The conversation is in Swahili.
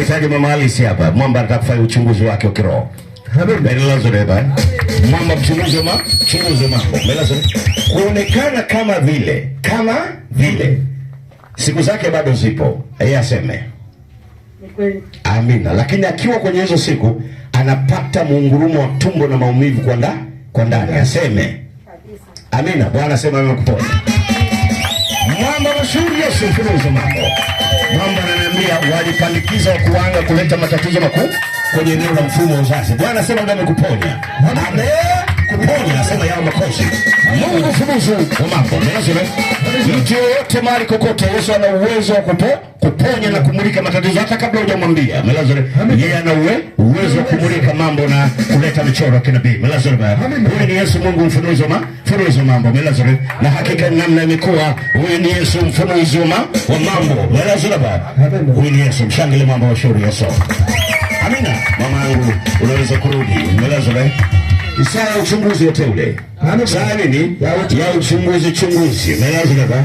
Tunahitaji mama halisi hapa. Mwamba anataka kufanya uchunguzi wake wa kiroho. Mbelezo reba. Mwamba mchunguzi wa mambo. Mbelezo. Kuonekana kama vile. Siku zake bado zipo. Yeye aseme. Amina. Lakini akiwa kwenye hizo siku anapata muungurumo wa tumbo na maumivu kwa ndani. Aseme. Amina. Bwana asema amekuponya. Mwamba mashuhuri Yesu mfunuzi mambo. Mwamba ananiambia walipandikiza kuanga kuleta matatizo makuu kwenye eneo la mfumo wa uzazi. Bwana asema ndio amekuponya. Kuponya asema yao makosi. Mungu mfunuzi wa mambo. Unasema mtu yote mahali kokote Yesu ana uwezo wa kuponya na kumulika matatizo hata kabla hujamwambia. Melazare yeye ana uwezo wa kumulika mambo na kuleta michoro ya kinabii. Melazare huyu ni Yesu Mungu mfunuzi wa mambo. Melazare na hakika namna imekuwa huyu ni Yesu mfunuzi wa mambo. Melazare huyu ni Yesu mshangile mambo wa shauri Yesu. Amina. Mama yangu unaweza kurudi. Melazare Isaa ya uchunguzi yote ule. Saa nini? Ya uchunguzi. Melazare